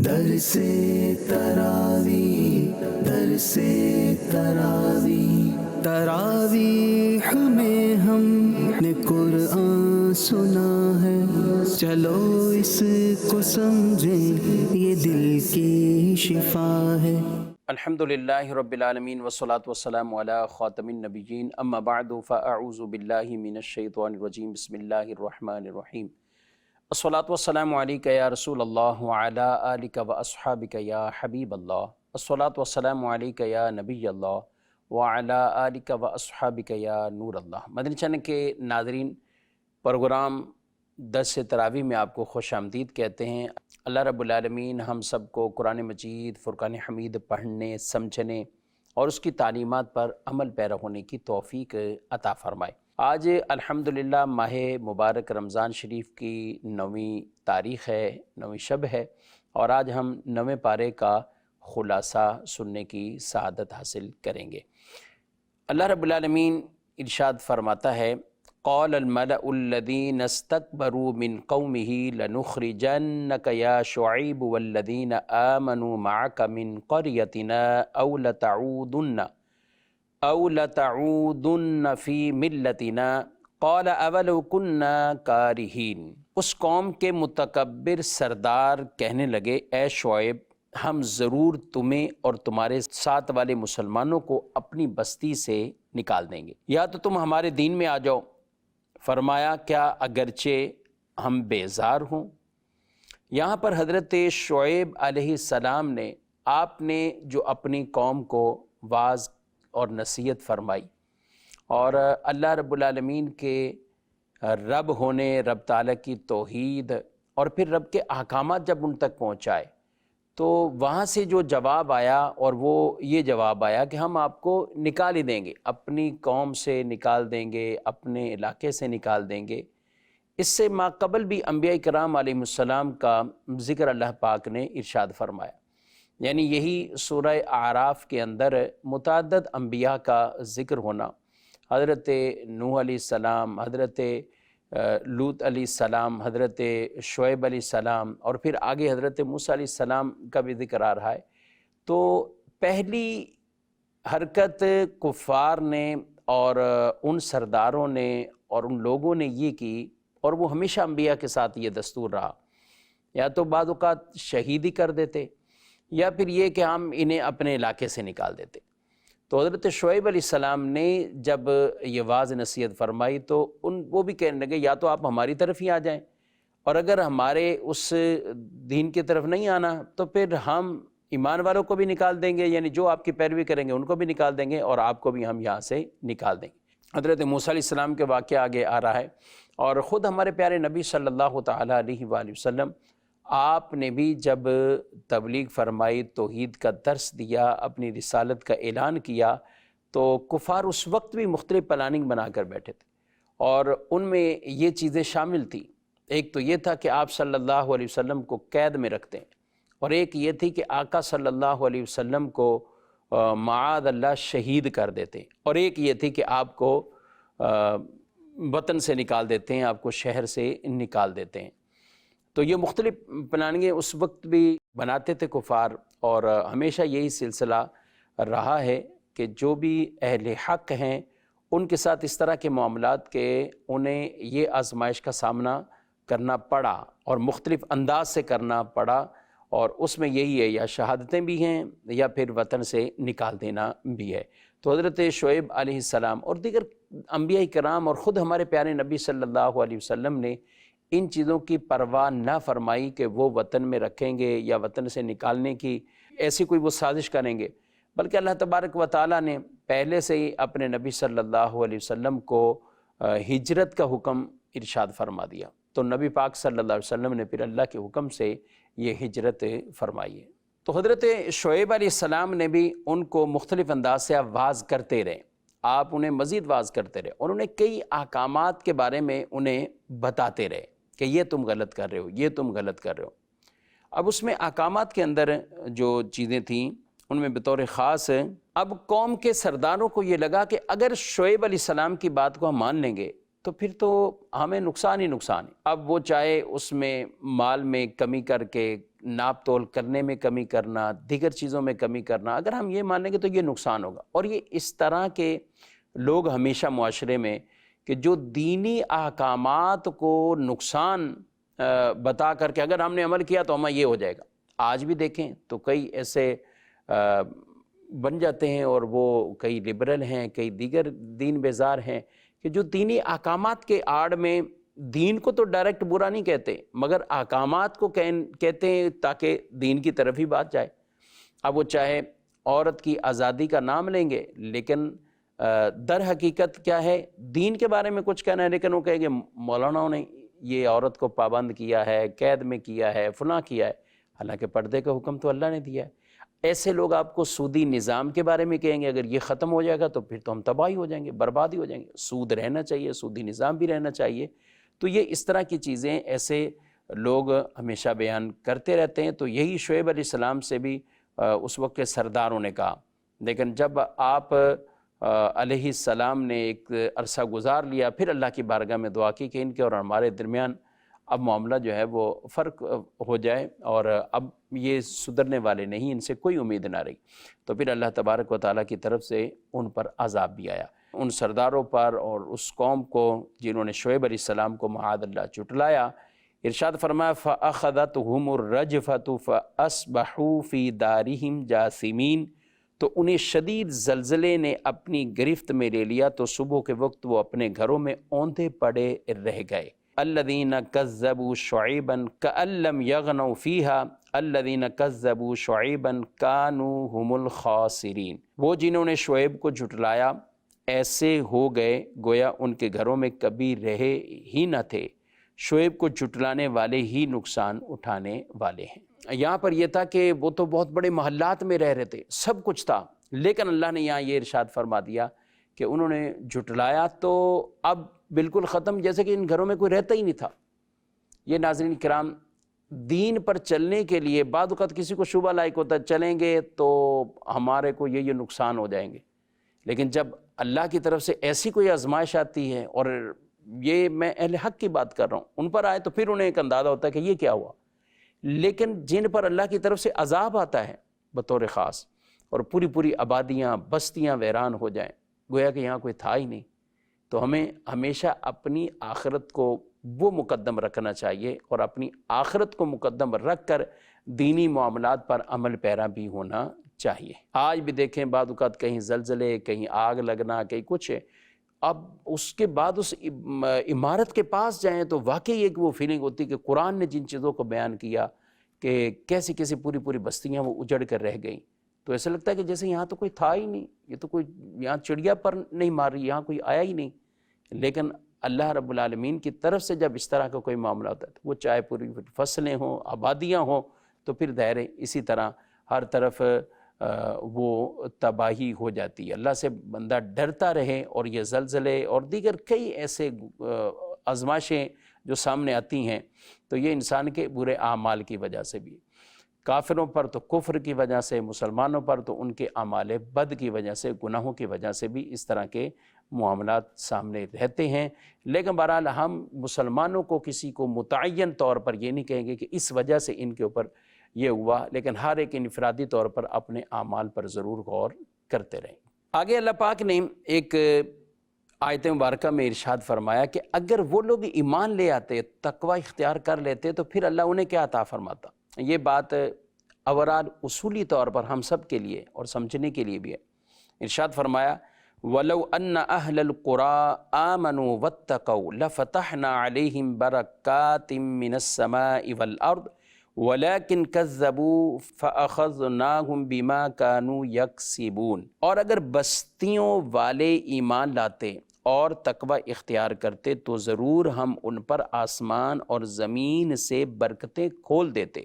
در سے تراوی در سے تراوی تراویح میں ہم نے قرآن سنا ہے، چلو اس کو سمجھیں یہ دل کی شفا ہے۔ الحمدللہ رب العالمین والصلاة والسلام علی خاتم النبیین، اما بعد فاعوذ باللہ من الشیطان الرجیم، بسم اللہ الرحمن الرحیم۔ الصلاة والسلام علیکہ یا رسول اللہ وعلی آلکہ واصحابکہ یا حبیب اللہ، الصلاة والسلام علیکہ یا نبی اللہ وعلی آلکہ واصحابکہ یا نور اللہ۔ مدنی چینل کے ناظرین، پروگرام درس تراویح میں آپ کو خوش آمدید کہتے ہیں۔ اللہ رب العالمین ہم سب کو قرآن مجید فرقان حمید پڑھنے، سمجھنے اور اس کی تعلیمات پر عمل پیرا ہونے کی توفیق عطا فرمائے۔ آج الحمدللہ ماہ مبارک رمضان شریف کی 9ویں تاریخ ہے، 9ویں شب ہے، اور آج ہم 9ویں پارے کا خلاصہ سننے کی سعادت حاصل کریں گے۔ اللہ رب العالمین ارشاد فرماتا ہے، قال الملأ الذین استکبروا من قومه لنخرجنک یا شعیب والذین آمنوا معک من قریتنا او لتعودن فی ملتنا قال اولو کنا کارہین۔ اس قوم کے متکبر سردار کہنے لگے، اے شعیب، ہم ضرور تمہیں اور تمہارے ساتھ والے مسلمانوں کو اپنی بستی سے نکال دیں گے، یا تو تم ہمارے دین میں آ جاؤ۔ فرمایا، کیا اگرچہ ہم بیزار ہوں؟ یہاں پر حضرت شعیب علیہ السلام نے، آپ نے جو اپنی قوم کو واعظ اور نصیحت فرمائی، اور اللہ رب العالمین کے رب ہونے، رب تعالیٰ کی توحید اور پھر رب کے احکامات جب ان تک پہنچائے، تو وہاں سے جو جواب آیا، اور وہ یہ جواب آیا کہ ہم آپ کو نکال ہی دیں گے، اپنی قوم سے نکال دیں گے، اپنے علاقے سے نکال دیں گے۔ اس سے ماقبل بھی انبیاء کرام علیہ السلام کا ذکر اللہ پاک نے ارشاد فرمایا، یعنی یہی سورہ اعراف کے اندر متعدد انبیاء کا ذکر ہونا، حضرت نوح علیہ السلام، حضرت لوط علیہ السلام، حضرت شعیب علیہ السلام، اور پھر آگے حضرت موسیٰ علیہ السلام کا بھی ذکر آ رہا ہے۔ تو پہلی حرکت کفار نے اور ان سرداروں نے اور ان لوگوں نے یہ کی، اور وہ ہمیشہ انبیاء کے ساتھ یہ دستور رہا، یا تو بعض اوقات شہید ہی کر دیتے، یا پھر یہ کہ ہم انہیں اپنے علاقے سے نکال دیتے۔ تو حضرت شعیب علیہ السلام نے جب یہ واعظ نصیحت فرمائی، تو وہ بھی کہنے لگے، یا تو آپ ہماری طرف ہی آ جائیں، اور اگر ہمارے اس دین کی طرف نہیں آنا تو پھر ہم ایمان والوں کو بھی نکال دیں گے، یعنی جو آپ کی پیروی کریں گے ان کو بھی نکال دیں گے، اور آپ کو بھی ہم یہاں سے نکال دیں گے۔ حضرت موسیٰ علیہ السلام کے واقعہ آگے آ رہا ہے، اور خود ہمارے پیارے نبی صلی اللہ تعالیٰ علیہ وآلہ وسلم، آپ نے بھی جب تبلیغ فرمائی، توحید کا درس دیا، اپنی رسالت کا اعلان کیا، تو کفار اس وقت بھی مختلف پلاننگ بنا کر بیٹھے تھے، اور ان میں یہ چیزیں شامل تھیں۔ ایک تو یہ تھا کہ آپ صلی اللہ علیہ وسلم کو قید میں رکھتے ہیں، اور ایک یہ تھی کہ آقا صلی اللہ علیہ وسلم کو معاذ اللہ شہید کر دیتے ہیں، اور ایک یہ تھی کہ آپ کو وطن سے نکال دیتے ہیں، آپ کو شہر سے نکال دیتے ہیں۔ تو یہ مختلف پلاننگیں اس وقت بھی بناتے تھے کفار، اور ہمیشہ یہی سلسلہ رہا ہے کہ جو بھی اہل حق ہیں ان کے ساتھ اس طرح کے معاملات کے انہیں یہ آزمائش کا سامنا کرنا پڑا، اور مختلف انداز سے کرنا پڑا، اور اس میں یہی ہے، یا شہادتیں بھی ہیں یا پھر وطن سے نکال دینا بھی ہے۔ تو حضرت شعیب علیہ السلام اور دیگر انبیاء کرام اور خود ہمارے پیارے نبی صلی اللہ علیہ وسلم نے ان چیزوں کی پرواہ نہ فرمائی کہ وہ وطن میں رکھیں گے یا وطن سے نکالنے کی ایسی کوئی وہ سازش کریں گے، بلکہ اللہ تبارک و تعالیٰ نے پہلے سے ہی اپنے نبی صلی اللہ علیہ وسلم کو ہجرت کا حکم ارشاد فرما دیا۔ تو نبی پاک صلی اللہ علیہ وسلم نے پھر اللہ کے حکم سے یہ ہجرت فرمائی ہے۔ تو حضرت شعیب علیہ السلام نے بھی ان کو مختلف انداز سے واعظ کرتے رہے، آپ انہیں مزید واعظ کرتے رہے، اور انہیں کئی احکامات کے بارے میں انہیں بتاتے رہے کہ یہ تم غلط کر رہے ہو، یہ تم غلط کر رہے ہو۔ اب اس میں احکامات کے اندر جو چیزیں تھیں ان میں بطور خاص، اب قوم کے سرداروں کو یہ لگا کہ اگر شعیب علیہ السلام کی بات کو ہم مان لیں گے تو پھر تو ہمیں نقصان ہی نقصان ہے۔ اب وہ چاہے اس میں مال میں کمی کر کے ناپ تول کرنے میں کمی کرنا، دیگر چیزوں میں کمی کرنا، اگر ہم یہ مان لیں گے تو یہ نقصان ہوگا۔ اور یہ اس طرح کے لوگ ہمیشہ معاشرے میں کہ جو دینی احکامات کو نقصان بتا کر کے اگر ہم نے عمل کیا تو ہمیں یہ ہو جائے گا، آج بھی دیکھیں تو کئی ایسے بن جاتے ہیں، اور وہ کئی لبرل ہیں، کئی دیگر دین بیزار ہیں کہ جو دینی احکامات کے آڑ میں دین کو تو ڈائریکٹ برا نہیں کہتے مگر احکامات کو کہتے ہیں تاکہ دین کی طرف ہی بات جائے۔ اب وہ چاہے عورت کی آزادی کا نام لیں گے لیکن در حقیقت کیا ہے، دین کے بارے میں کچھ کہنا ہے لیکن وہ کہیں گے مولاناؤں نے یہ عورت کو پابند کیا ہے، قید میں کیا ہے، فلاں کیا ہے، حالانکہ پردے کا حکم تو اللہ نے دیا ہے۔ ایسے لوگ آپ کو سودی نظام کے بارے میں کہیں گے اگر یہ ختم ہو جائے گا تو پھر تو ہم تباہی ہو جائیں گے، بربادی ہو جائیں گے، سود رہنا چاہیے، سودی نظام بھی رہنا چاہیے۔ تو یہ اس طرح کی چیزیں ایسے لوگ ہمیشہ بیان کرتے رہتے ہیں۔ تو یہی شعیب علیہ السلام سے بھی اس وقت کے سرداروں نے کہا، لیکن جب آپ علیہ السلام نے ایک عرصہ گزار لیا پھر اللہ کی بارگاہ میں دعا کی کہ ان کے اور ہمارے درمیان اب معاملہ جو ہے وہ فرق ہو جائے اور اب یہ سدھرنے والے نہیں، ان سے کوئی امید نہ رہی، تو پھر اللہ تبارک و تعالیٰ کی طرف سے ان پر عذاب بھی آیا، ان سرداروں پر اور اس قوم کو جنہوں نے شعیب علیہ السلام کو معاذ اللہ جھٹلایا۔ ارشاد فرمایا فَأَخَذَتْهُمُ الرَّجْفَةُ فَأَصْبَحُوا فِي دَارِهِمْ جَاثِمِينَ، تو انہیں شدید زلزلے نے اپنی گرفت میں لے لیا تو صبح کے وقت وہ اپنے گھروں میں اوندھے پڑے رہ گئے۔ الَّذِينَ كَذَّبُوا شُعَيْبًا كَأَن لَّمْ يَغْنَوْا فِيهَا الَّذِينَ كَذَّبُوا شُعَيْبًا كَانُوا هُمُ الْخَاسِرِينَ، وہ جنہوں نے شعیب کو جھٹلایا ایسے ہو گئے گویا ان کے گھروں میں کبھی رہے ہی نہ تھے، شعیب کو جھٹلانے والے ہی نقصان اٹھانے والے ہیں۔ یہاں پر یہ تھا کہ وہ تو بہت بڑے محلات میں رہ رہے تھے، سب کچھ تھا، لیکن اللہ نے یہاں یہ ارشاد فرما دیا کہ انہوں نے جھٹلایا تو اب بالکل ختم، جیسے کہ ان گھروں میں کوئی رہتا ہی نہیں تھا۔ یہ ناظرین کرام، دین پر چلنے کے لیے بعض اوقات کسی کو شبہ لائق ہوتا ہے چلیں گے تو ہمارے کو یہ نقصان ہو جائیں گے، لیکن جب اللہ کی طرف سے ایسی کوئی آزمائش آتی ہے، اور یہ میں اہل حق کی بات کر رہا ہوں، ان پر آئے تو پھر انہیں ایک اندازہ ہوتا ہے کہ یہ کیا ہوا، لیکن جن پر اللہ کی طرف سے عذاب آتا ہے بطور خاص اور پوری پوری آبادیاں بستیاں ویران ہو جائیں گویا کہ یہاں کوئی تھا ہی نہیں، تو ہمیں ہمیشہ اپنی آخرت کو وہ مقدم رکھنا چاہیے اور اپنی آخرت کو مقدم رکھ کر دینی معاملات پر عمل پیرا بھی ہونا چاہیے۔ آج بھی دیکھیں بعض اوقات کہیں زلزلے، کہیں آگ لگنا، کہیں کچھ ہے، اب اس کے بعد اس عمارت کے پاس جائیں تو واقعی ایک وہ فیلنگ ہوتی کہ قرآن نے جن چیزوں کو بیان کیا کہ کیسی کیسی پوری پوری بستیاں وہ اجڑ کر رہ گئیں، تو ایسا لگتا ہے کہ جیسے یہاں تو کوئی تھا ہی نہیں، یہ تو کوئی یہاں چڑیا پر نہیں مار رہی، یہاں کوئی آیا ہی نہیں، لیکن اللہ رب العالمین کی طرف سے جب اس طرح کا کوئی معاملہ ہوتا ہے تو وہ چاہے پوری فصلیں ہوں، آبادیاں ہوں، تو پھر ظاہر ہے اسی طرح ہر طرف وہ تباہی ہو جاتی ہے۔ اللہ سے بندہ ڈرتا رہے، اور یہ زلزلے اور دیگر کئی ایسے آزمائشیں جو سامنے آتی ہیں تو یہ انسان کے برے اعمال کی وجہ سے بھی، کافروں پر تو کفر کی وجہ سے، مسلمانوں پر تو ان کے اعمال بد کی وجہ سے، گناہوں کی وجہ سے بھی اس طرح کے معاملات سامنے رہتے ہیں۔ لیکن بہرحال ہم مسلمانوں کو کسی کو متعین طور پر یہ نہیں کہیں گے کہ اس وجہ سے ان کے اوپر یہ ہوا، لیکن ہر ایک انفرادی طور پر اپنے اعمال پر ضرور غور کرتے رہیں۔ آگے اللہ پاک نے ایک آیت مبارکہ میں ارشاد فرمایا کہ اگر وہ لوگ ایمان لے آتے، تقوی اختیار کر لیتے تو پھر اللہ انہیں کیا عطا فرماتا۔ یہ بات اوورال اصولی طور پر ہم سب کے لیے اور سمجھنے کے لیے بھی ہے۔ ارشاد فرمایا وَلَوْ أَنَّ أَهْلَ الْقُرَىٰ آمَنُوا وَاتَّقَوْا لَفَتَحْنَا عَلَيْهِمْ بَرَكَاتٍ مِّنَ السَّمَاءِ وَالْأَرْضِ وَلَكِنْ كَذَّبُوا فَأَخَذْنَاهُمْ بِمَا كَانُوا يَكْسِبُونَ، اور اگر بستیوں والے ایمان لاتے اور تقوی اختیار کرتے تو ضرور ہم ان پر آسمان اور زمین سے برکتیں کھول دیتے،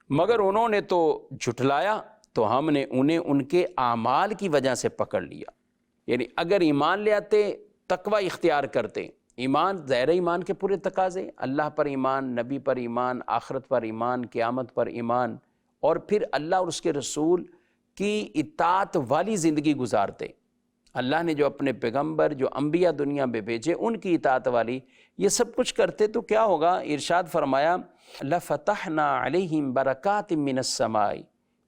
مگر انہوں نے تو جھٹلایا تو ہم نے انہیں ان کے اعمال کی وجہ سے پکڑ لیا۔ یعنی اگر ایمان لے آتے، تقوی اختیار کرتے، ایمان ظاہر ایمان کے پورے تقاضے، اللہ پر ایمان، نبی پر ایمان، آخرت پر ایمان، قیامت پر ایمان، اور پھر اللہ اور اس کے رسول کی اطاعت والی زندگی گزارتے، اللہ نے جو اپنے پیغمبر جو انبیاء دنیا میں بھیجے ان کی اطاعت والی یہ سب کچھ کرتے تو کیا ہوگا؟ ارشاد فرمایا لَفَتَحْنَا عَلَيْهِمْ بَرَكَاتٍ مِّنَ السَّمَاءِ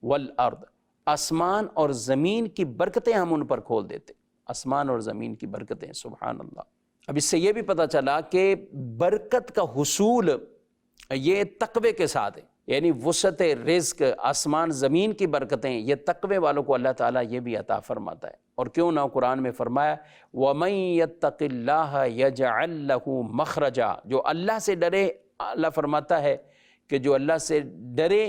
وَالْأَرْضِ، آسمان اور زمین کی برکتیں ہم ان پر کھول دیتے، آسمان اور زمین کی برکتیں، سبحان اللہ۔ اب اس سے یہ بھی پتہ چلا کہ برکت کا حصول یہ تقوی کے ساتھ ہے، یعنی وسعت رزق، آسمان زمین کی برکتیں یہ تقوی والوں کو اللہ تعالیٰ یہ بھی عطا فرماتا ہے۔ اور کیوں نہ قرآن میں فرمایا وَمَن يَتَّقِ اللَّهَ يَجْعَل لَّهُ مَخْرَجًا، جو اللہ سے ڈرے، اللہ فرماتا ہے کہ جو اللہ سے ڈرے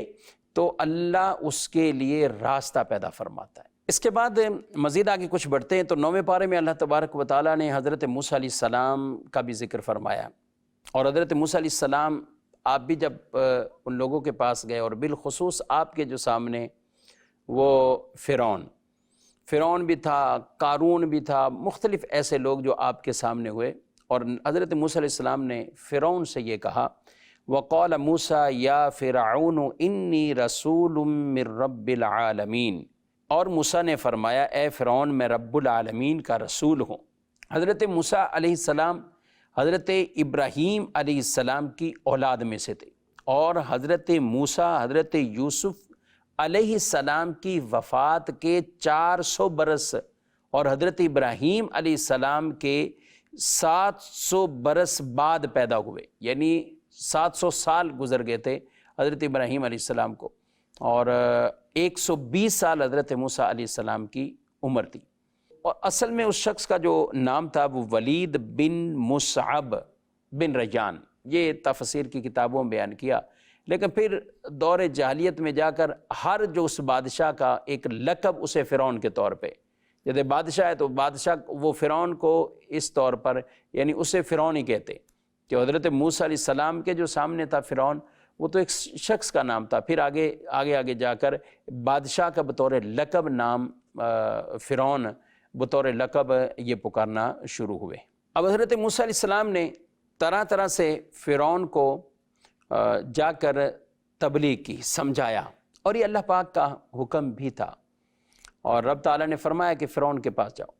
تو اللہ اس کے لیے راستہ پیدا فرماتا ہے۔ اس کے بعد مزید آگے کچھ بڑھتے ہیں تو 9ویں پارے میں اللہ تبارک و تعالیٰ نے حضرت موسیٰ علیہ السلام کا بھی ذکر فرمایا، اور حضرت موسیٰ علیہ السلام آپ بھی جب ان لوگوں کے پاس گئے، اور بالخصوص آپ کے جو سامنے وہ فرعون بھی تھا، قارون بھی تھا، مختلف ایسے لوگ جو آپ کے سامنے ہوئے، اور حضرت موسیٰ علیہ السلام نے فرعون سے یہ کہا وَقَالَ مُوسَىٰ يَا فِرْعَوْنُ إِنِّي رَسُولٌ مِّن رَّبِّ الْعَالَمِينَ، اور موسیٰ نے فرمایا اے فرعون میں رب العالمین کا رسول ہوں۔ حضرت موسیٰ علیہ السلام حضرت ابراہیم علیہ السلام کی اولاد میں سے تھے، اور حضرت موسیٰ حضرت یوسف علیہ السلام کی وفات کے 400 برس اور حضرت ابراہیم علیہ السلام کے 700 برس بعد پیدا ہوئے، یعنی 700 سال گزر گئے تھے حضرت ابراہیم علیہ السلام کو، اور 120 سال حضرت موسیٰ علیہ السلام کی عمر تھی۔ اور اصل میں اس شخص کا جو نام تھا وہ ولید بن مصعب بن ریان، یہ تفسیر کی کتابوں میں بیان کیا، لیکن پھر دور جاہلیت میں جا کر ہر جو اس بادشاہ کا ایک لقب اسے فرعون کے طور پہ، جیسے بادشاہ ہے تو بادشاہ وہ فرعون کو اس طور پر یعنی اسے فرعون ہی کہتے، کہ حضرت موسیٰ علیہ السلام کے جو سامنے تھا فرعون وہ تو ایک شخص کا نام تھا، پھر آگے جا کر بادشاہ کا بطور لقب نام فرعون بطور لقب یہ پکارنا شروع ہوئے۔ اب حضرت موسیٰ علیہ السلام نے طرح طرح سے فرعون کو جا کر تبلیغ کی، سمجھایا، اور یہ اللہ پاک کا حکم بھی تھا، اور رب تعالیٰ نے فرمایا کہ فرعون کے پاس جاؤ،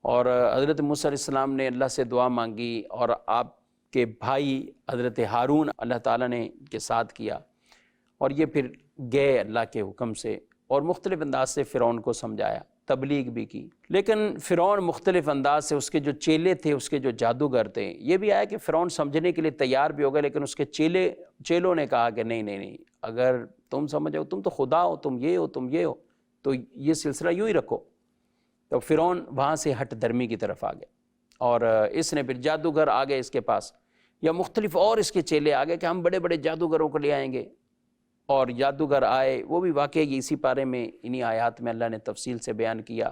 اور حضرت موسیٰ علیہ السلام نے اللہ سے دعا مانگی، اور آپ کے بھائی حضرت ہارون اللہ تعالیٰ نے کے ساتھ کیا، اور یہ پھر گئے اللہ کے حکم سے، اور مختلف انداز سے فرعون کو سمجھایا، تبلیغ بھی کی، لیکن فرعون مختلف انداز سے، اس کے جو چیلے تھے، اس کے جو جادوگر تھے، یہ بھی آیا کہ فرعون سمجھنے کے لیے تیار بھی ہو گئے، لیکن اس کے چیلوں نے کہا کہ نہیں، اگر تم سمجھو تم تو خدا ہو، تم یہ ہو تو یہ سلسلہ یوں ہی رکھو۔ تو فرعون وہاں سے ہٹ درمی کی طرف آ گیا، اور اس نے پھر جادوگر آ گئے اس کے پاس، یا مختلف اور اس کے چیلے آ گئے کہ ہم بڑے بڑے جادوگروں کو لے آئیں گے، اور جادوگر آئے، وہ بھی واقعی اسی پارے میں انہی آیات میں اللہ نے تفصیل سے بیان کیا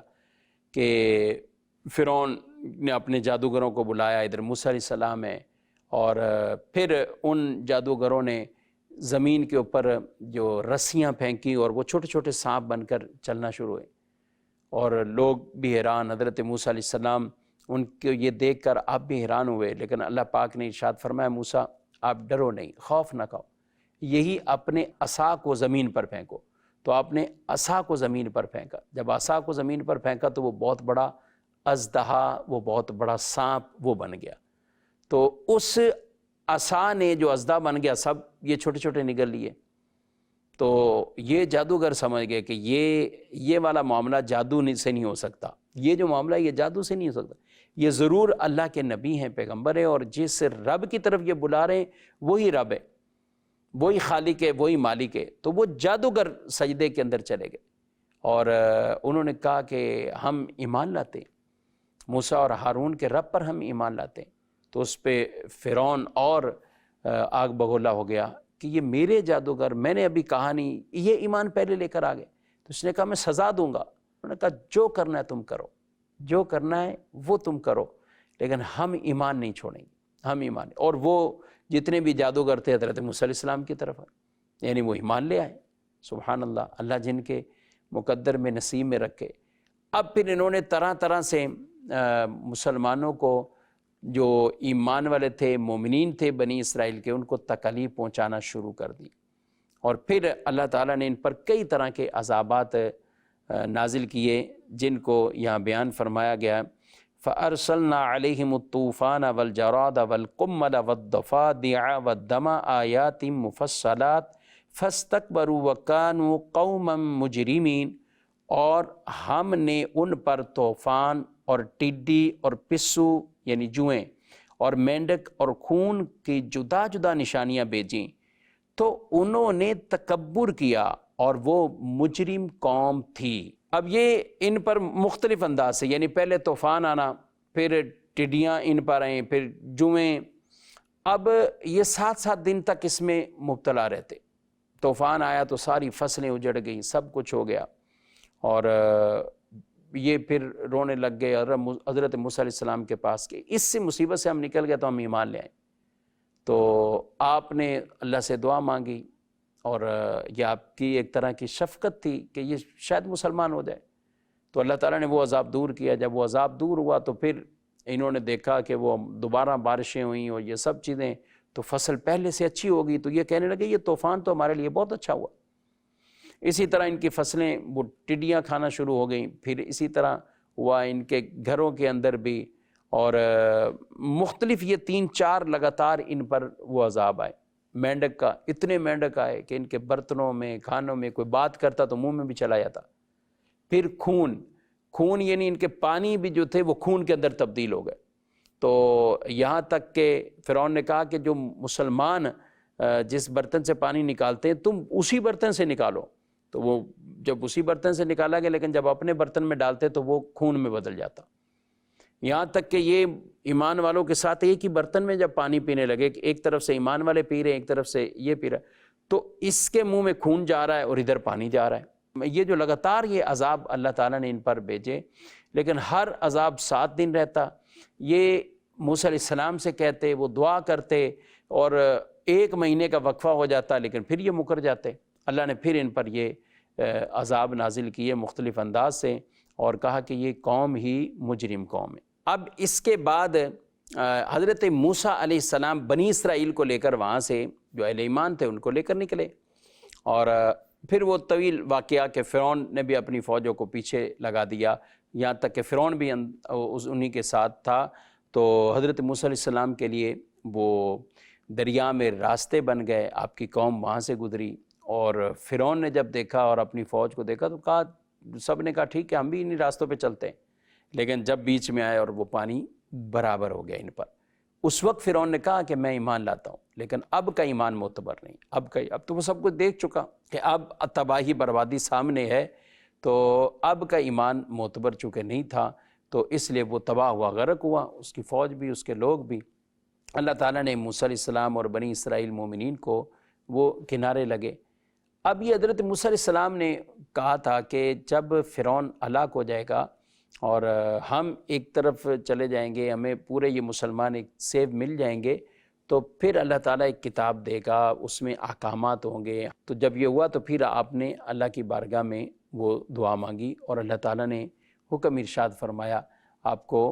کہ فرعون نے اپنے جادوگروں کو بلایا، ادھر موسیٰ علیہ السلام ہے، اور پھر ان جادوگروں نے زمین کے اوپر جو رسیاں پھینکی، اور وہ چھوٹے چھوٹے سانپ بن کر چلنا شروع ہوئے، اور لوگ بھی حیران، حضرت موسیٰ علیہ السلام ان کو یہ دیکھ کر آپ بھی حیران ہوئے، لیکن اللہ پاک نے ارشاد فرمایا موسیٰ آپ ڈرو نہیں، خوف نہ کھاؤ، یہی اپنے عصا کو زمین پر پھینکو۔ تو آپ نے عصا کو زمین پر پھینکا، جب عصا کو زمین پر پھینکا تو وہ بہت بڑا اژدہا، وہ بہت بڑا سانپ وہ بن گیا، تو اس عصا نے جو اژدہا بن گیا سب یہ چھوٹے چھوٹے نگل لیے، تو یہ جادوگر سمجھ گئے کہ یہ والا معاملہ جادو سے نہیں ہو سکتا، یہ جو معاملہ یہ جادو سے نہیں ہو سکتا، یہ ضرور اللہ کے نبی ہیں، پیغمبر ہیں، اور جس رب کی طرف یہ بلا رہے ہیں وہی رب ہے، وہی خالق ہے، وہی مالک ہے۔ تو وہ جادوگر سجدے کے اندر چلے گئے، اور انہوں نے کہا کہ ہم ایمان لاتے ہیں، موسیٰ اور ہارون کے رب پر ہم ایمان لاتے ہیں۔ تو اس پہ فرعون اور آگ بگولا ہو گیا کہ یہ میرے جادوگر، میں نے ابھی کہا نہیں، یہ ایمان پہلے لے کر آ گئے۔ تو اس نے کہا میں سزا دوں گا، انہوں نے کہا جو کرنا ہے تم کرو، جو کرنا ہے وہ تم کرو، لیکن ہم ایمان نہیں چھوڑیں گے، ہم ایمان۔ اور وہ جتنے بھی جادوگر تھے حضرت موسیٰ علیہ السلام کی طرف، یعنی وہ ایمان لے آئے، سبحان اللہ، اللہ جن کے مقدر میں نصیب میں رکھے۔ اب پھر انہوں نے طرح طرح سے مسلمانوں کو جو ایمان والے تھے، مومنین تھے بنی اسرائیل کے، ان کو تکلیف پہنچانا شروع کر دی، اور پھر اللہ تعالیٰ نے ان پر کئی طرح کے عذابات نازل کیے جن کو یہاں بیان فرمایا گیا. فَأَرْسَلْنَا عَلَيْهِمُ الطُّوفَانَ وَالْجَرَادَ وَالْقُمَّلَ وَالضَّفَادِعَ وَالدَّمَ آيَاتٍ مُفَصَّلَاتٍ فَاسْتَكْبَرُوا وَكَانُوا قَوْمًا مُجْرِمِينَ. اور ہم نے ان پر طوفان اور ٹڈی اور پسو یعنی جوئیں اور مینڈک اور خون کی جدا جدا نشانیاں بھیجیں تو انہوں نے تکبر کیا اور وہ مجرم قوم تھی. اب یہ ان پر مختلف انداز سے، یعنی پہلے طوفان آنا، پھر ٹڈیاں ان پر آئیں، پھر جوئیں. اب یہ 7 دن تک اس میں مبتلا رہتے. طوفان آیا تو ساری فصلیں اجڑ گئیں، سب کچھ ہو گیا، اور یہ پھر رونے لگ گئے حضرت موسیٰ علیہ السلام کے پاس کہ اس سے مصیبت سے ہم نکل گئے تو ہم ایمان لے آئیں. تو آپ نے اللہ سے دعا مانگی، اور یہ آپ کی ایک طرح کی شفقت تھی کہ یہ شاید مسلمان ہو جائے. تو اللہ تعالیٰ نے وہ عذاب دور کیا. جب وہ عذاب دور ہوا تو پھر انہوں نے دیکھا کہ وہ دوبارہ بارشیں ہوئیں اور یہ سب چیزیں، تو فصل پہلے سے اچھی ہوگی. تو یہ کہنے لگے یہ طوفان تو ہمارے لیے بہت اچھا ہوا. اسی طرح ان کی فصلیں وہ ٹڈیاں کھانا شروع ہو گئیں. پھر اسی طرح ہوا ان کے گھروں کے اندر بھی، اور مختلف یہ 3-4 لگاتار ان پر وہ عذاب آئے. مینڈک کا اتنے مینڈک آئے کہ ان کے برتنوں میں، کھانوں میں کوئی بات کرتا تو منہ میں بھی چلا جاتا. پھر خون یعنی ان کے پانی بھی جو تھے وہ خون کے اندر تبدیل ہو گئے. تو یہاں تک کہ فرعون نے کہا کہ جو مسلمان جس برتن سے پانی نکالتے ہیں تم اسی برتن سے نکالو. تو وہ جب اسی برتن سے نکالا گیا، لیکن جب اپنے برتن میں ڈالتے تو وہ خون میں بدل جاتا. یہاں تک کہ یہ ایمان والوں کے ساتھ ایک ہی برتن میں جب پانی پینے لگے، ایک طرف سے ایمان والے پی رہے ہیں، ایک طرف سے یہ پی رہا ہے، تو اس کے منہ میں خون جا رہا ہے اور ادھر پانی جا رہا ہے. یہ جو لگاتار یہ عذاب اللہ تعالیٰ نے ان پر بھیجے، لیکن ہر عذاب 7 دن رہتا. یہ موسیٰ علیہ السلام سے کہتے، وہ دعا کرتے، اور 1 مہینے کا وقفہ ہو جاتا، لیکن پھر یہ مکر جاتے. اللہ نے پھر ان پر یہ عذاب نازل کیے مختلف انداز سے، اور کہا کہ یہ قوم ہی مجرم قوم ہے. اب اس کے بعد حضرت موسیٰ علیہ السلام بنی اسرائیل کو لے کر وہاں سے جو اہل ایمان تھے ان کو لے کر نکلے، اور پھر وہ طویل واقعہ کہ فرعون نے بھی اپنی فوجوں کو پیچھے لگا دیا، یہاں تک کہ فرعون بھی انہی کے ساتھ تھا. تو حضرت موسیٰ علیہ السلام کے لیے وہ دریا میں راستے بن گئے، آپ کی قوم وہاں سے گزری. اور فرعون نے جب دیکھا اور اپنی فوج کو دیکھا تو کہا، سب نے کہا ٹھیک ہے ہم بھی انہی راستوں پہ چلتے ہیں. لیکن جب بیچ میں آئے اور وہ پانی برابر ہو گیا ان پر، اس وقت فرعون نے کہا کہ میں ایمان لاتا ہوں، لیکن اب کا ایمان معتبر نہیں. اب تو وہ سب کچھ دیکھ چکا کہ اب تباہی بربادی سامنے ہے، تو اب کا ایمان معتبر چونکہ نہیں تھا، تو اس لیے وہ تباہ ہوا، غرق ہوا، اس کی فوج بھی، اس کے لوگ بھی. اللہ تعالیٰ نے موسیٰ علیہ السلام اور بنی اسرائیل مومنین کو وہ کنارے لگے. اب یہ حضرت موسیٰ علیہ السلام نے کہا تھا کہ جب فرعون ہلاک ہو جائے گا اور ہم ایک طرف چلے جائیں گے، ہمیں پورے یہ مسلمان ایک سیو مل جائیں گے، تو پھر اللہ تعالیٰ ایک کتاب دے گا، اس میں احکامات ہوں گے. تو جب یہ ہوا تو پھر آپ نے اللہ کی بارگاہ میں وہ دعا مانگی، اور اللہ تعالیٰ نے حکم ارشاد فرمایا آپ کو،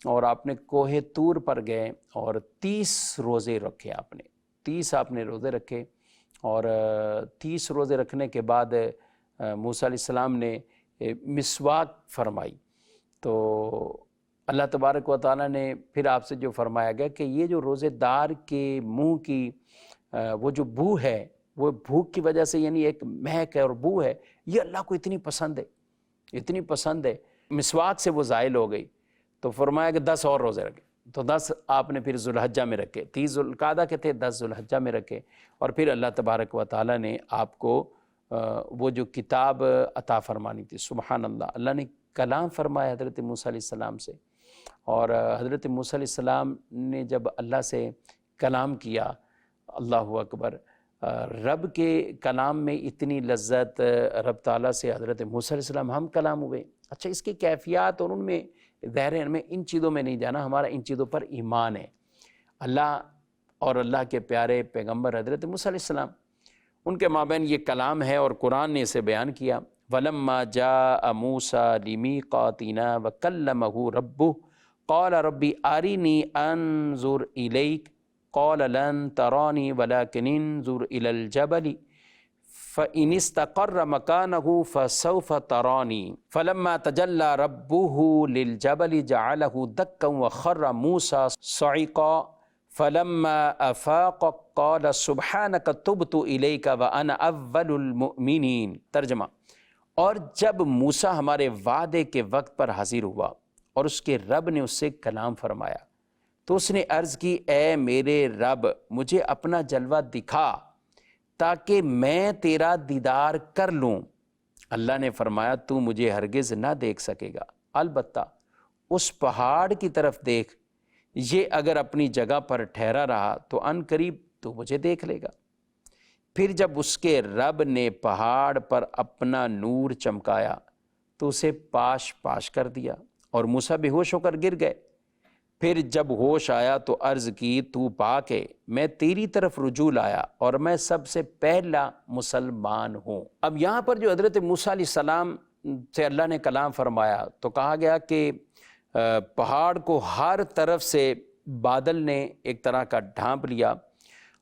اور آپ نے کوہ طور پر گئے اور 30 روزے رکھے. آپ نے 30 روزے رکھے، اور 30 روزے رکھنے کے بعد موسیٰ علیہ السلام نے مسواک فرمائی. تو اللہ تبارک و تعالیٰ نے پھر آپ سے جو فرمایا گیا کہ یہ جو روزے دار کے منہ کی وہ جو بو ہے، وہ بھوک کی وجہ سے، یعنی ایک مہک ہے اور بو ہے، یہ اللہ کو اتنی پسند ہے، مسواک سے وہ زائل ہو گئی. تو فرمایا کہ 10 اور روزے رکھے. تو 10 آپ نے پھر ذوالحجہ میں رکھے، 30 ذوالقعدہ کے تھے، 10 ذوالحجہ میں رکھے. اور پھر اللہ تبارک و تعالیٰ نے آپ کو وہ جو کتاب عطا فرمانی تھی، سبحان اللہ، اللہ نے کلام فرمایا حضرت موسیٰ علیہ السلام سے. اور حضرت موسیٰ علیہ السلام نے جب اللہ سے کلام کیا، اللہ اکبر، رب کے کلام میں اتنی لذت، رب تعالیٰ سے حضرت موسیٰ علیہ السلام ہم کلام ہوئے. اچھا، اس کی کیفیات اور ان میں ظاہر ہے ہمیں ان چیزوں میں نہیں جانا، ہمارا ان چیزوں پر ایمان ہے. اللہ اور اللہ کے پیارے پیغمبر حضرت موسیٰ علیہ السلام، ان کے مابین یہ کلام ہے، اور قرآن نے اسے بیان کیا. وَلَمَّا جَاءَ مُوسَىٰ لِمِيقَاتِنَا وَكَلَّمَهُ رَبُّهُ قَالَ رَبِّ أَرِنِي أَنظُرْ إِلَيْكَ قَالَ لَن تَرَانِي وَلَكِنِ انظُرْ إِلَى الْجَبَلِ فَإِنِ اسْتَقَرَّ مَكَانَهُ فَسَوْفَ تَرَانِي فَلَمَّا تَجَلَّى رَبُّهُ لِلْجَبَلِ جَعَلَهُ دَكًّا وَخَرَّ مُوسَى صَعِقًا فَلَمَّا أَفَاقَ قَالَ سُبْحَانَكَ تُبْتُ إِلَيْكَ وَأَنَا أَوَّلُ الْمُؤْمِنِينَ۔ ترجمہ: اور جب موسیٰ ہمارے وعدے کے وقت پر حاضر ہوا اور اس کے رب نے اس سے کلام فرمایا تو اس نے عرض کی، اے میرے رب، مجھے اپنا جلوہ دکھا تاکہ میں تیرا دیدار کر لوں۔ اللہ نے فرمایا، تو مجھے ہرگز نہ دیکھ سکے گا، البتہ اس پہاڑ کی طرف دیکھ، یہ اگر اپنی جگہ پر ٹھہرا رہا تو عن قریب تو مجھے دیکھ لے گا۔ پھر جب اس کے رب نے پہاڑ پر اپنا نور چمکایا تو اسے پاش پاش کر دیا اور موسیٰ بے ہوش ہو کر گر گئے۔ پھر جب ہوش آیا تو عرض کی، تو پاک ہے، میں تیری طرف رجوع لایا اور میں سب سے پہلا مسلمان ہوں۔ اب یہاں پر جو حضرت موسیٰ علیہ السلام سے اللہ نے کلام فرمایا تو کہا گیا کہ پہاڑ کو ہر طرف سے بادل نے ایک طرح کا ڈھانپ لیا،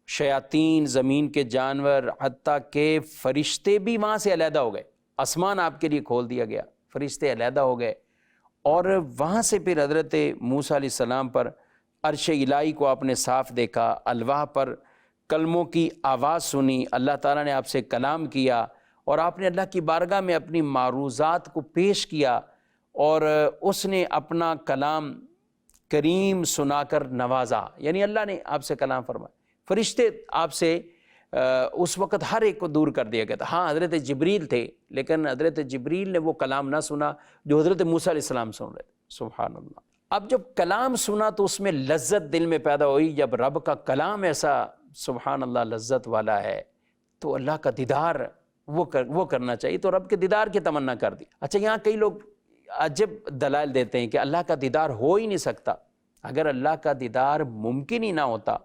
شیاطین، زمین کے جانور، حتیٰ کہ فرشتے بھی وہاں سے علیحدہ ہو گئے۔ آسمان آپ کے لیے کھول دیا گیا، فرشتے علیحدہ ہو گئے، اور وہاں سے پھر حضرت موسیٰ علیہ السلام پر عرش الہی کو آپ نے صاف دیکھا، الواح پر کلموں کی آواز سنی، اللہ تعالیٰ نے آپ سے کلام کیا اور آپ نے اللہ کی بارگاہ میں اپنی معروضات کو پیش کیا اور اس نے اپنا کلام کریم سنا کر نوازا، یعنی اللہ نے آپ سے کلام فرمایا۔ فرشتے آپ سے اس وقت ہر ایک کو دور کر دیا گیا تھا۔ ہاں، حضرت جبریل تھے، لیکن حضرت جبریل نے وہ کلام نہ سنا جو حضرت موسیٰ علیہ السلام سن رہے تھے۔ سبحان اللہ۔ اب جب کلام سنا تو اس میں لذت دل میں پیدا ہوئی۔ جب رب کا کلام ایسا سبحان اللہ لذت والا ہے تو اللہ کا دیدار وہ کرنا چاہیے، تو رب کے دیدار کی تمنا کر دی۔ اچھا، یہاں کئی لوگ عجب دلائل دیتے ہیں کہ اللہ کا دیدار ہو ہی نہیں سکتا۔ اگر اللہ کا دیدار ممکن ہی نہ ہوتا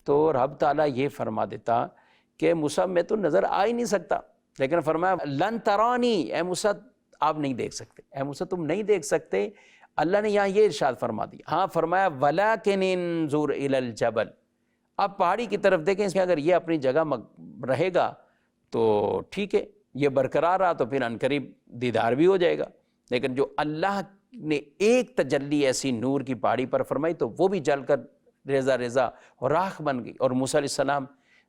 تو رب تعالیٰ یہ فرما دیتا کہ موسیٰ میں تو نظر آ ہی نہیں سکتا، لیکن فرمایا لن ترانی، اے موسیٰ آپ نہیں دیکھ سکتے، اے موسیٰ تم نہیں دیکھ سکتے۔ اللہ نے یہاں یہ ارشاد فرما دیا، ہاں فرمایا وَلَكِنْ انظُرْ إِلَى الْجَبَلِ، آپ پہاڑی کی طرف دیکھیں، اس میں اگر یہ اپنی جگہ رہے گا تو ٹھیک ہے، یہ برقرار رہا تو پھر عنقریب دیدار بھی ہو جائے گا۔ لیکن جو اللہ نے ایک تجلی ایسی نور کی پہاڑی پر فرمائی تو وہ بھی جل کر ریزہ ریزہ اور راکھ بن گئی، اور موسیٰ علیہ السلام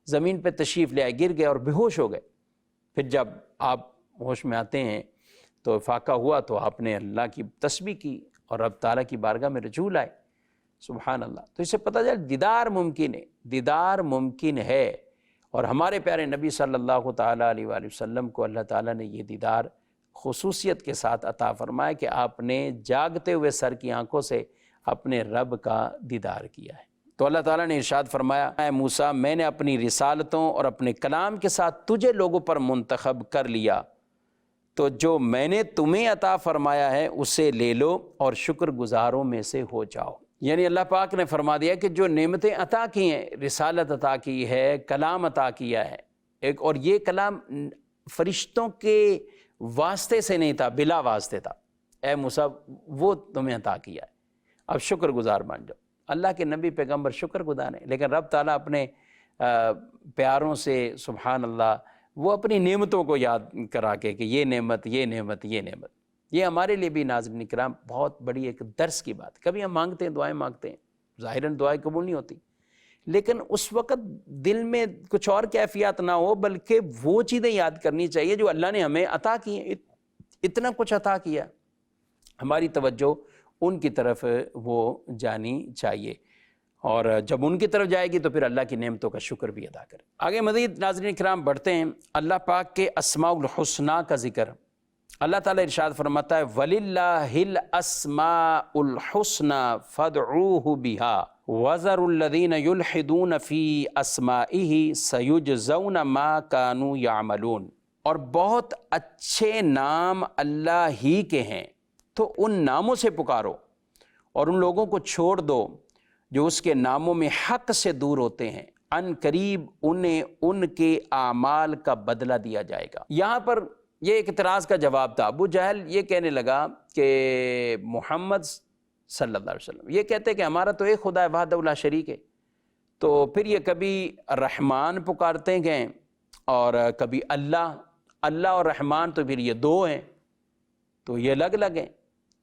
زمین پہ تشریف لے آئے، گر گئے اور بے ہوش ہو گئے۔ پھر جب آپ ہوش میں آتے ہیں تو فاقہ ہوا تو آپ نے اللہ کی تسبیح کی اور رب تعالیٰ کی بارگاہ میں رجوع لائے۔ سبحان اللہ۔ تو اس سے پتہ چلا دیدار ممکن ہے، دیدار ممکن ہے، اور ہمارے پیارے نبی صلی اللہ تعالیٰ علیہ وآلہ وسلم کو اللہ تعالیٰ نے یہ دیدار خصوصیت کے ساتھ عطا فرمایا کہ آپ نے جاگتے ہوئے سر کی آنکھوں سے اپنے رب کا دیدار کیا ہے۔ تو اللہ تعالیٰ نے ارشاد فرمایا، اے موسیٰ، میں نے اپنی رسالتوں اور اپنے کلام کے ساتھ تجھے لوگوں پر منتخب کر لیا، تو جو میں نے تمہیں عطا فرمایا ہے اسے لے لو اور شکر گزاروں میں سے ہو جاؤ۔ یعنی اللہ پاک نے فرما دیا کہ جو نعمتیں عطا کی ہیں، رسالت عطا کی ہے، کلام عطا کیا ہے ایک، اور یہ کلام فرشتوں کے واسطے سے نہیں تھا، بلا واسطے تھا، اے موسیٰ وہ تمہیں عطا کیا ہے، اب شکر گزار بن جاؤ۔ اللہ کے نبی پیغمبر شکر گزار ہیں، لیکن رب تعالیٰ اپنے پیاروں سے سبحان اللہ وہ اپنی نعمتوں کو یاد کرا کے کہ یہ نعمت، یہ نعمت، یہ نعمت، یہ ہمارے لیے بھی ناظرین کرام بہت بڑی ایک درس کی بات۔ کبھی ہم مانگتے ہیں، دعائیں مانگتے ہیں، ظاہراً دعائیں قبول نہیں ہوتی، لیکن اس وقت دل میں کچھ اور کیفیات نہ ہو، بلکہ وہ چیزیں یاد کرنی چاہیے جو اللہ نے ہمیں عطا کی ہیں۔ اتنا کچھ عطا کیا، ہماری توجہ ان کی طرف وہ جانی چاہیے، اور جب ان کی طرف جائے گی تو پھر اللہ کی نعمتوں کا شکر بھی ادا کرے۔ آگے مزید ناظرین کرام بڑھتے ہیں، اللہ پاک کے اسماء الحسنیٰ کا ذکر۔ اللہ تعالیٰ ارشاد فرماتا ہے وَلِلَّهِ الْأَسْمَاءُ الْحُسْنَى فَادْعُوهُ بِهَا وَذَرُوا الَّذِينَ يُلْحِدُونَ فِي أَسْمَائِهِ سَيُجْزَوْنَ مَا كَانُوا يَعْمَلُونَ، اور بہت اچھے نام اللہ ہی کے ہیں تو ان ناموں سے پکارو، اور ان لوگوں کو چھوڑ دو جو اس کے ناموں میں حق سے دور ہوتے ہیں، ان قریب انہیں ان کے اعمال کا بدلہ دیا جائے گا۔ یہاں پر یہ ایک اعتراض کا جواب تھا۔ ابو جہل یہ کہنے لگا کہ محمد صلی اللہ علیہ وسلم یہ کہتے کہ ہمارا تو ایک خدا ہے، وحدہ لا شریک ہے، تو پھر یہ کبھی رحمان پکارتے گئے اور کبھی اللہ، اللہ اور رحمان تو پھر یہ دو ہیں، تو یہ الگ الگ ہیں،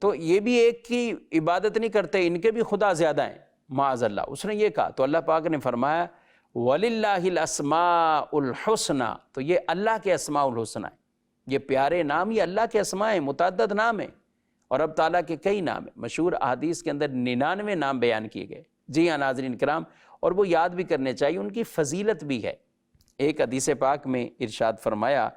تو یہ بھی ایک کی عبادت نہیں کرتے، ان کے بھی خدا زیادہ ہیں معاذ اللہ۔ اس نے یہ کہا تو اللہ پاک نے فرمایا وَلِلَّهِ الْأَسْمَاءُ الْحُسْنَى، تو یہ اللہ کے اسماء الحسنى ہیں، یہ پیارے نام یہ اللہ کے اسماء ہیں، متعدد نام ہیں، اور اب تعالیٰ کے کئی نام ہیں۔ مشہور احادیث کے اندر 99 نام بیان کیے گئے۔ جی ہاں ناظرین کرام، اور وہ یاد بھی کرنے چاہیے، ان کی فضیلت بھی ہے۔ ایک حدیث پاک میں ارشاد فرمایا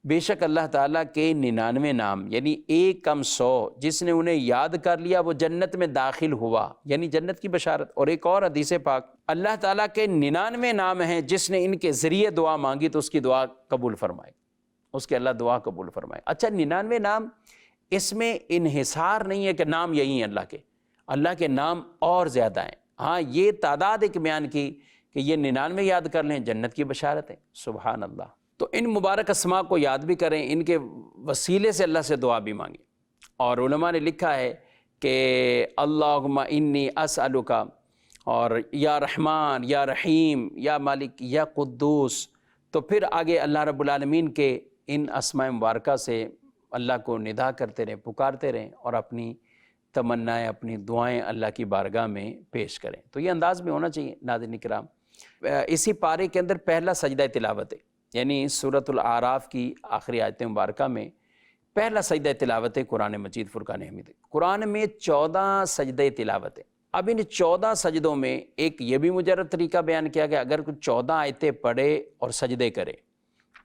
بے شک اللہ تعالیٰ کے 99 نام یعنی 1 کم 100 جس نے انہیں یاد کر لیا وہ جنت میں داخل ہوا، یعنی جنت کی بشارت۔ اور ایک اور حدیث پاک اللہ تعالیٰ کے 99 نام ہیں جس نے ان کے ذریعے دعا مانگی تو اس کی دعا قبول فرمائے، اس کے اللہ دعا قبول فرمائے۔ اچھا 99 نام، اس میں انحصار نہیں ہے کہ نام یہی ہیں اللہ کے نام اور زیادہ ہیں۔ ہاں یہ تعداد ایک بیان کی کہ یہ 99 یاد کر لیں جنت کی بشارت ہے، سبحان اللہ۔ تو ان مبارک اسماء کو یاد بھی کریں، ان کے وسیلے سے اللہ سے دعا بھی مانگیں۔ اور علماء نے لکھا ہے کہ اللہم انی اسألک، اور یا رحمان یا رحیم یا مالک یا قدوس، تو پھر آگے اللہ رب العالمین کے ان اسماء مبارکہ سے اللہ کو ندا کرتے رہیں، پکارتے رہیں، اور اپنی تمنائیں، اپنی دعائیں اللہ کی بارگاہ میں پیش کریں۔ تو یہ انداز میں ہونا چاہیے ناظرین کرام۔ اسی پارے کے اندر پہلا سجدہ تلاوت ہے، یعنی سورۃ الاعراف کی آخری آیت مبارکہ میں پہلا سجدہ تلاوت ہے قرآن مجید فرقان حمید۔ قرآن میں 14 سجدہ تلاوت ہے۔ اب ان 14 سجدوں میں ایک یہ بھی مجرد طریقہ بیان کیا گیا، اگر کوئی 14 آیتیں پڑھے اور سجدے کرے،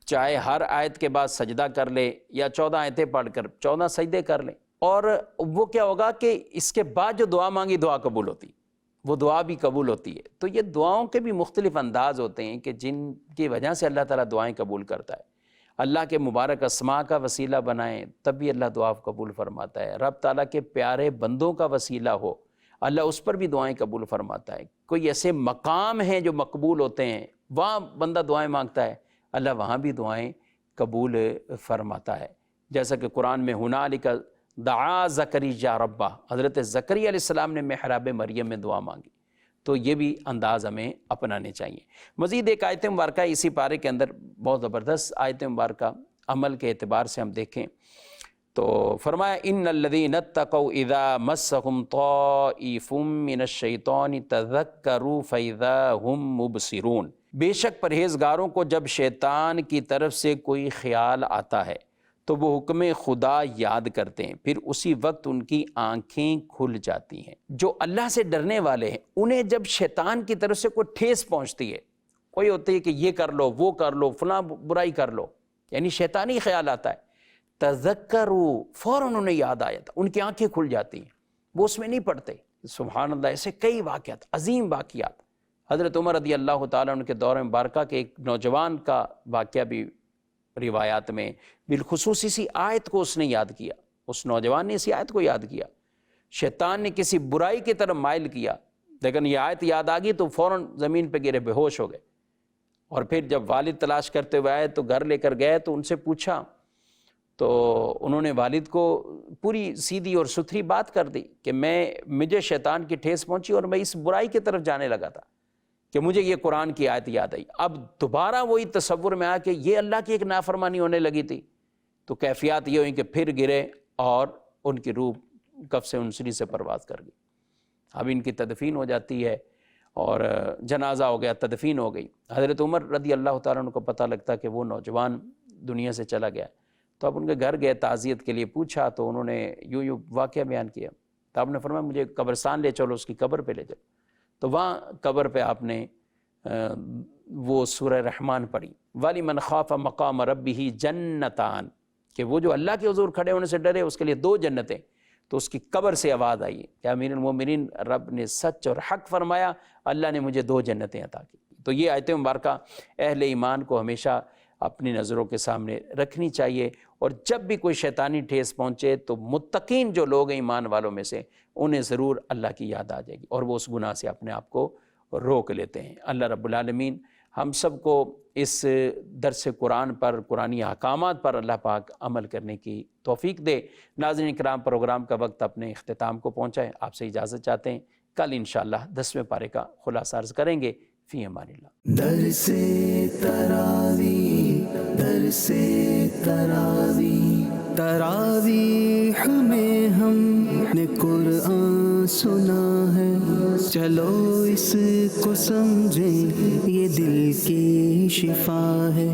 چاہے ہر آیت کے بعد سجدہ کر لے یا 14 آیتیں پڑھ کر 14 سجدے کر لیں، اور وہ کیا ہوگا کہ اس کے بعد جو دعا مانگی دعا قبول ہوتی، وہ دعا بھی قبول ہوتی ہے۔ تو یہ دعاؤں کے بھی مختلف انداز ہوتے ہیں کہ جن کی وجہ سے اللہ تعالیٰ دعائیں قبول کرتا ہے۔ اللہ کے مبارک اسماء کا وسیلہ بنائیں تب بھی اللہ دعا قبول فرماتا ہے۔ رب تعالیٰ کے پیارے بندوں کا وسیلہ ہو، اللہ اس پر بھی دعائیں قبول فرماتا ہے۔ کوئی ایسے مقام ہیں جو مقبول ہوتے ہیں، وہاں بندہ دعائیں مانگتا ہے، اللہ وہاں بھی دعائیں قبول فرماتا ہے۔ جیسا کہ قرآن میں ہنالک دعا زکریا ربہ، حضرت زکریا علیہ السلام نے محراب مریم میں دعا مانگی، تو یہ بھی انداز ہمیں اپنانے چاہیے۔ مزید ایک آیت مبارکہ اسی پارے کے اندر بہت زبردست آیت مبارکہ عمل کے اعتبار سے ہم دیکھیں تو فرمایا ان الذین اتقوا اذا مسهم طائف من الشیطان تذکروا فاذا هم مبصرون، بے شک پرہیزگاروں کو جب شیطان کی طرف سے کوئی خیال آتا ہے تو وہ حکم خدا یاد کرتے ہیں، پھر اسی وقت ان کی آنکھیں کھل جاتی ہیں۔ جو اللہ سے ڈرنے والے ہیں انہیں جب شیطان کی طرف سے کوئی ٹھیس پہنچتی ہے، کوئی ہوتی ہے کہ یہ کر لو، وہ کر لو، فلاں برائی کر لو، یعنی شیطانی خیال آتا ہے، تذکروا، فوراً انہیں یاد آیا تھا، ان کی آنکھیں کھل جاتی ہیں، وہ اس میں نہیں پڑتے۔ سبحان اللہ، ایسے کئی واقعات، عظیم واقعات۔ حضرت عمر رضی اللہ تعالیٰ عنہ کے دور مبارکہ کے ایک نوجوان کا واقعہ بھی روایات میں بالخصوص اسی آیت کو اس نے یاد کیا، اس نوجوان نے اسی آیت کو یاد کیا، شیطان نے کسی برائی کی طرف مائل کیا، لیکن یہ آیت یاد آ گئی تو فوراً زمین پہ گرے، بے ہوش ہو گئے۔ اور پھر جب والد تلاش کرتے ہوئے آئے تو گھر لے کر گئے تو ان سے پوچھا، تو انہوں نے والد کو پوری سیدھی اور ستھری بات کر دی کہ مجھے شیطان کی ٹھیس پہنچی اور میں اس برائی کی طرف جانے لگا تھا کہ مجھے یہ قرآن کی آیت یاد آئی۔ اب دوبارہ وہی تصور میں آیا کہ یہ اللہ کی ایک نافرمانی ہونے لگی تھی، تو کیفیات یہ ہوئی کہ پھر گرے اور ان کی روح کف سے انسری سے پرواز کر گئی۔ اب ان کی تدفین ہو جاتی ہے اور جنازہ ہو گیا، تدفین ہو گئی۔ حضرت عمر رضی اللہ تعالیٰ عنہ کو پتہ لگتا کہ وہ نوجوان دنیا سے چلا گیا، تو اب ان کے گھر گئے، تعزیت کے لیے پوچھا تو انہوں نے یوں واقعہ بیان کیا۔ تو آپ نے فرمایا مجھے قبرستان لے چلو، اس کی قبر پہ لے چلو۔ تو وہاں قبر پہ آپ نے وہ سورہ رحمان پڑھی، وَلِمَنْ خَافَ مَقَامَ رَبِّهِ جَنَّتَانِ، کہ وہ جو اللہ کے حضور کھڑے ہونے سے ڈرے اس کے لیے 2 جنتیں۔ تو اس کی قبر سے آواز آئی کہ امیر المومنین، رب نے سچ اور حق فرمایا، اللہ نے مجھے 2 جنتیں عطا کی۔ تو یہ آیت مبارکہ اہل ایمان کو ہمیشہ اپنی نظروں کے سامنے رکھنی چاہیے، اور جب بھی کوئی شیطانی ٹھیس پہنچے تو متقین جو لوگ ہیں ایمان والوں میں سے، انہیں ضرور اللہ کی یاد آ جائے گی اور وہ اس گناہ سے اپنے آپ کو روک لیتے ہیں۔ اللہ رب العالمین ہم سب کو اس درس قرآن پر، قرآنی احکامات پر اللہ پاک عمل کرنے کی توفیق دے۔ ناظرین کرام، پروگرام کا وقت اپنے اختتام کو پہنچا ہے، آپ سے اجازت چاہتے ہیں، کل انشاءاللہ 10ویں پارے کا خلاصہ عرض کریں گے۔ فی امان اللہ۔ درس تراویح سے تراوی تراویح میں ہم نے قرآن سنا ہے، چلو اس کو سمجھیں یہ دل کی شفا ہے۔